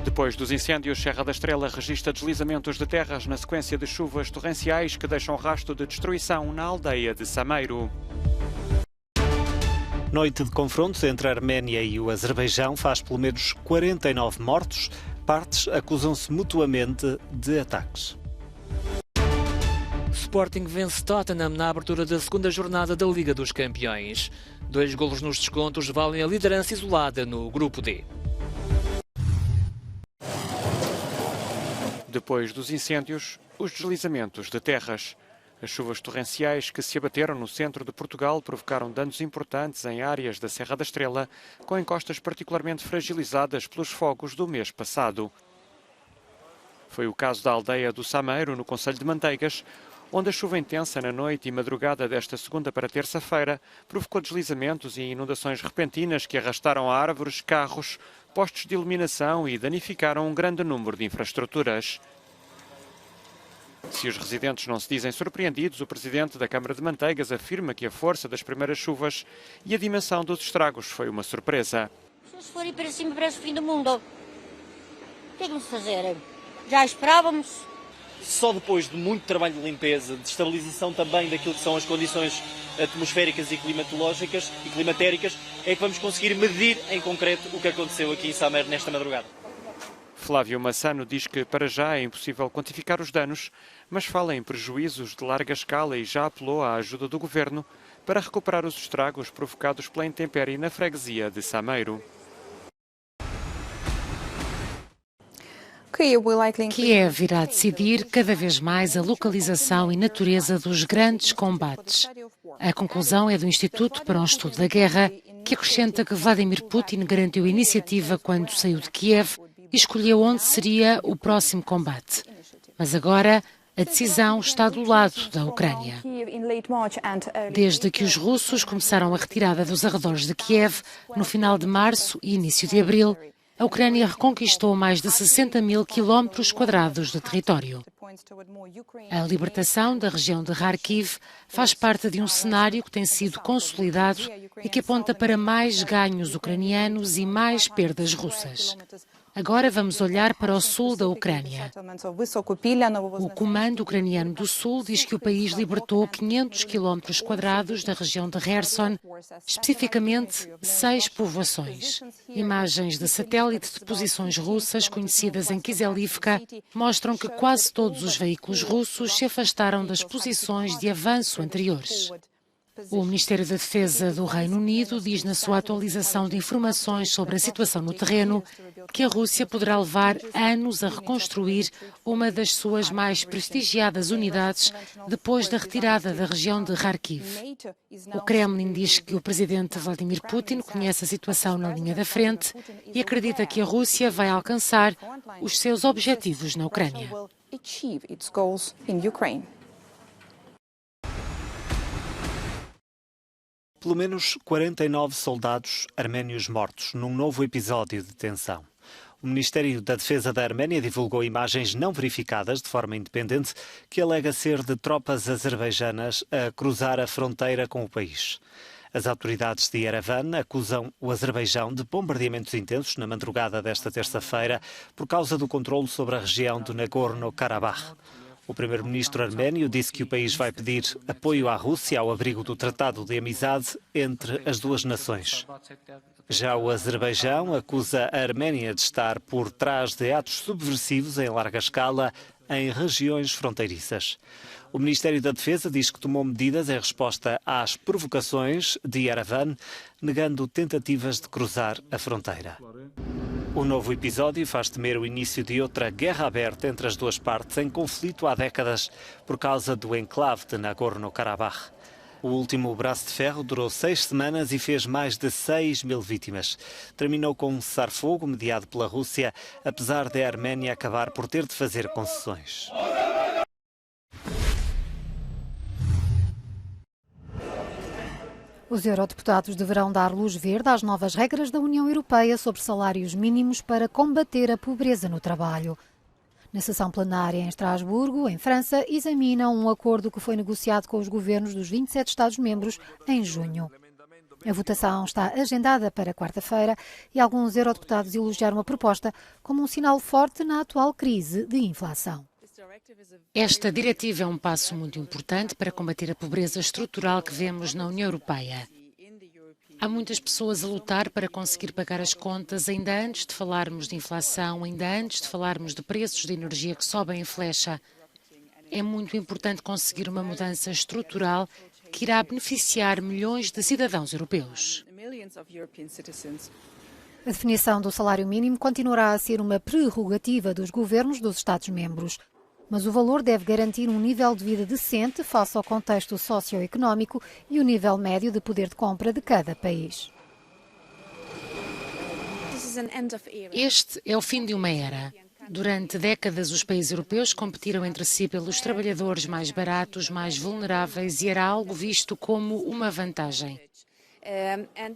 Depois dos incêndios, Serra da Estrela registra deslizamentos de terras na sequência de chuvas torrenciais que deixam rastro de destruição na aldeia de Sameiro. Noite de confrontos entre a Arménia e o Azerbaijão faz pelo menos 49 mortos. Partes acusam-se mutuamente de ataques. Sporting vence Tottenham na abertura da segunda jornada da Liga dos Campeões. 2 golos nos descontos valem a liderança isolada no Grupo D. Depois dos incêndios, os deslizamentos de terras. As chuvas torrenciais que se abateram no centro de Portugal provocaram danos importantes em áreas da Serra da Estrela, com encostas particularmente fragilizadas pelos fogos do mês passado. Foi o caso da aldeia do Sameiro, no concelho de Manteigas, onde a chuva intensa na noite e madrugada desta segunda para terça-feira provocou deslizamentos e inundações repentinas que arrastaram árvores, carros, postos de iluminação e danificaram um grande número de infraestruturas. Se os residentes não se dizem surpreendidos, o presidente da Câmara de Manteigas afirma que a força das primeiras chuvas e a dimensão dos estragos foi uma surpresa. Se forem para cima, parece o fim do mundo. O que é que vamos fazer? Já esperávamos. Só depois de muito trabalho de limpeza, de estabilização também daquilo que são as condições atmosféricas e climatológicas e climatéricas, é que vamos conseguir medir em concreto o que aconteceu aqui em Sameiro nesta madrugada. Flávio Massano diz que para já é impossível quantificar os danos, mas fala em prejuízos de larga escala e já apelou à ajuda do governo para recuperar os estragos provocados pela intempérie na freguesia de Sameiro. Kiev irá decidir cada vez mais a localização e natureza dos grandes combates. A conclusão é do Instituto para um Estudo da Guerra, que acrescenta que Vladimir Putin garantiu a iniciativa quando saiu de Kiev e escolheu onde seria o próximo combate. Mas agora a decisão está do lado da Ucrânia. Desde que os russos começaram a retirada dos arredores de Kiev, no final de março e início de abril, a Ucrânia reconquistou mais de 60 mil quilómetros quadrados de território. A libertação da região de Kharkiv faz parte de um cenário que tem sido consolidado e que aponta para mais ganhos ucranianos e mais perdas russas. Agora vamos olhar para o sul da Ucrânia. O Comando Ucraniano do Sul diz que o país libertou 500 quilómetros quadrados da região de Kherson, especificamente 6 povoações. Imagens de satélite de posições russas conhecidas em Kiselivka mostram que quase todos os veículos russos se afastaram das posições de avanço anteriores. O Ministério da Defesa do Reino Unido diz na sua atualização de informações sobre a situação no terreno que a Rússia poderá levar anos a reconstruir uma das suas mais prestigiadas unidades depois da retirada da região de Kharkiv. O Kremlin diz que o presidente Vladimir Putin conhece a situação na linha da frente e acredita que a Rússia vai alcançar os seus objetivos na Ucrânia. Pelo menos 49 soldados arménios mortos num novo episódio de tensão. O Ministério da Defesa da Arménia divulgou imagens não verificadas de forma independente que alega ser de tropas azerbaijanas a cruzar a fronteira com o país. As autoridades de Yerevan acusam o Azerbaijão de bombardeamentos intensos na madrugada desta terça-feira por causa do controle sobre a região do Nagorno-Karabakh. O primeiro-ministro arménio disse que o país vai pedir apoio à Rússia ao abrigo do Tratado de Amizade entre as duas nações. Já o Azerbaijão acusa a Arménia de estar por trás de atos subversivos em larga escala em regiões fronteiriças. O Ministério da Defesa diz que tomou medidas em resposta às provocações de Yerevan, negando tentativas de cruzar a fronteira. O novo episódio faz temer o início de outra guerra aberta entre as duas partes em conflito há décadas por causa do enclave de Nagorno-Karabakh. O último braço de ferro durou 6 semanas e fez mais de 6 mil vítimas. Terminou com um cessar-fogo mediado pela Rússia, apesar de a Arménia acabar por ter de fazer concessões. Os eurodeputados deverão dar luz verde às novas regras da União Europeia sobre salários mínimos para combater a pobreza no trabalho. Na sessão plenária em Estrasburgo, em França, examinam um acordo que foi negociado com os governos dos 27 Estados-membros em junho. A votação está agendada para quarta-feira e alguns eurodeputados elogiaram a proposta como um sinal forte na atual crise de inflação. Esta diretiva é um passo muito importante para combater a pobreza estrutural que vemos na União Europeia. Há muitas pessoas a lutar para conseguir pagar as contas ainda antes de falarmos de inflação, ainda antes de falarmos de preços de energia que sobem em flecha. É muito importante conseguir uma mudança estrutural que irá beneficiar milhões de cidadãos europeus. A definição do salário mínimo continuará a ser uma prerrogativa dos governos dos Estados-membros, mas o valor deve garantir um nível de vida decente face ao contexto socioeconómico e o nível médio de poder de compra de cada país. Este é o fim de uma era. Durante décadas, os países europeus competiram entre si pelos trabalhadores mais baratos, mais vulneráveis, e era algo visto como uma vantagem.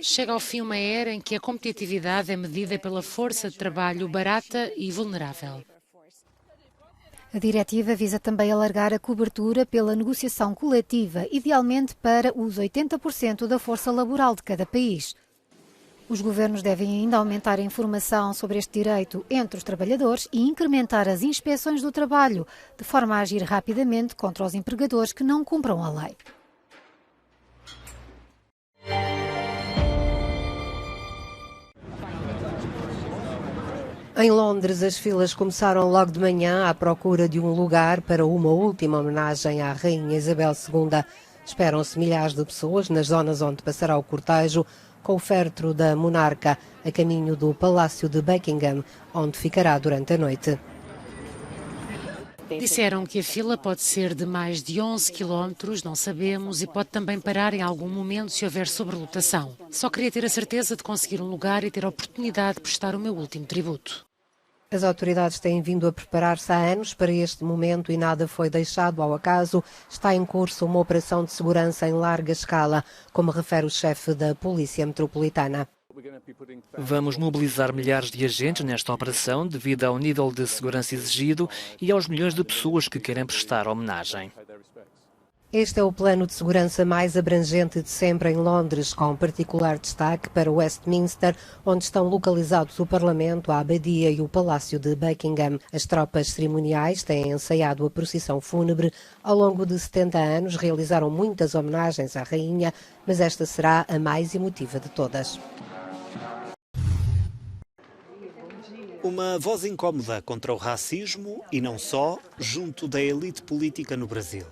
Chega ao fim uma era em que a competitividade é medida pela força de trabalho barata e vulnerável. A diretiva visa também alargar a cobertura pela negociação coletiva, idealmente para os 80% da força laboral de cada país. Os governos devem ainda aumentar a informação sobre este direito entre os trabalhadores e incrementar as inspeções do trabalho, de forma a agir rapidamente contra os empregadores que não cumpram a lei. Em Londres, as filas começaram logo de manhã à procura de um lugar para uma última homenagem à Rainha Isabel II. Esperam-se milhares de pessoas nas zonas onde passará o cortejo, com o féretro da monarca a caminho do Palácio de Buckingham, onde ficará durante a noite. Disseram que a fila pode ser de mais de 11 quilómetros, não sabemos, e pode também parar em algum momento se houver sobrelotação. Só queria ter a certeza de conseguir um lugar e ter a oportunidade de prestar o meu último tributo. As autoridades têm vindo a preparar-se há anos para este momento e nada foi deixado ao acaso. Está em curso uma operação de segurança em larga escala, como refere o chefe da Polícia Metropolitana. Vamos mobilizar milhares de agentes nesta operação devido ao nível de segurança exigido e aos milhões de pessoas que querem prestar homenagem. Este é o plano de segurança mais abrangente de sempre em Londres, com particular destaque para Westminster, onde estão localizados o Parlamento, a Abadia e o Palácio de Buckingham. As tropas cerimoniais têm ensaiado a procissão fúnebre. Ao longo de 70 anos realizaram muitas homenagens à rainha, mas esta será a mais emotiva de todas. Uma voz incómoda contra o racismo e não só, junto da elite política no Brasil.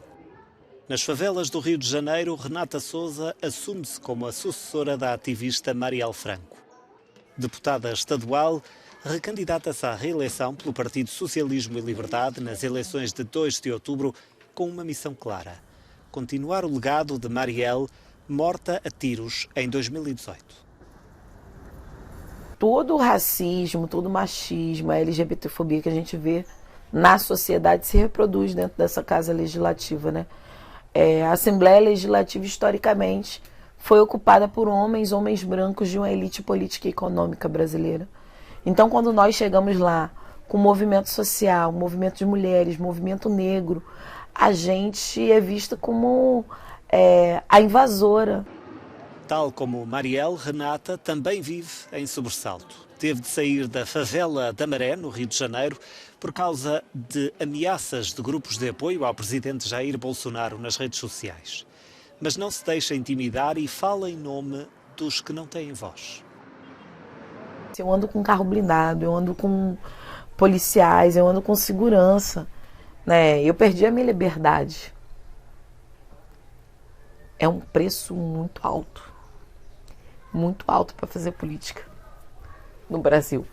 Nas favelas do Rio de Janeiro, Renata Souza assume-se como a sucessora da ativista Marielle Franco. Deputada estadual, recandidata-se à reeleição pelo Partido Socialismo e Liberdade nas eleições de 2 de outubro com uma missão clara: continuar o legado de Marielle, morta a tiros em 2018. Todo o racismo, todo o machismo, a LGBTfobia que a gente vê na sociedade se reproduz dentro dessa casa legislativa, né? A Assembleia Legislativa, historicamente, foi ocupada por homens brancos de uma elite política e econômica brasileira. Então, quando nós chegamos lá com movimento social, movimento de mulheres, movimento negro, a gente é vista como a invasora. Tal como Marielle, Renata também vive em sobressalto. Teve de sair da favela da Maré, no Rio de Janeiro, por causa de ameaças de grupos de apoio ao presidente Jair Bolsonaro nas redes sociais. Mas não se deixa intimidar e fala em nome dos que não têm voz. Eu ando com carro blindado, eu ando com policiais, eu ando com segurança, né? Eu perdi a minha liberdade. É um preço muito alto para fazer política no Brasil.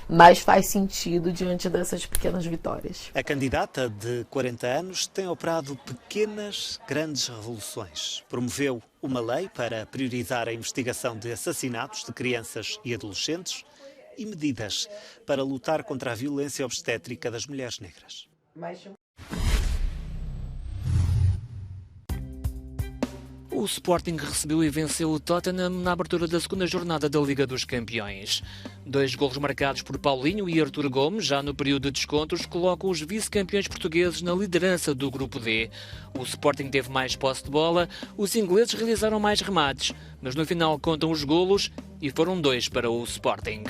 Mas faz sentido diante dessas pequenas vitórias. A candidata de 40 anos tem operado pequenas, grandes revoluções. Promoveu uma lei para priorizar a investigação de assassinatos de crianças e adolescentes e medidas para lutar contra a violência obstétrica das mulheres negras. O Sporting recebeu e venceu o Tottenham na abertura da segunda jornada da Liga dos Campeões. 2 golos marcados por Paulinho e Artur Gomes, já no período de descontos, colocam os vice-campeões portugueses na liderança do Grupo D. O Sporting teve mais posse de bola, os ingleses realizaram mais remates, mas no final contam os golos e foram 2 para o Sporting.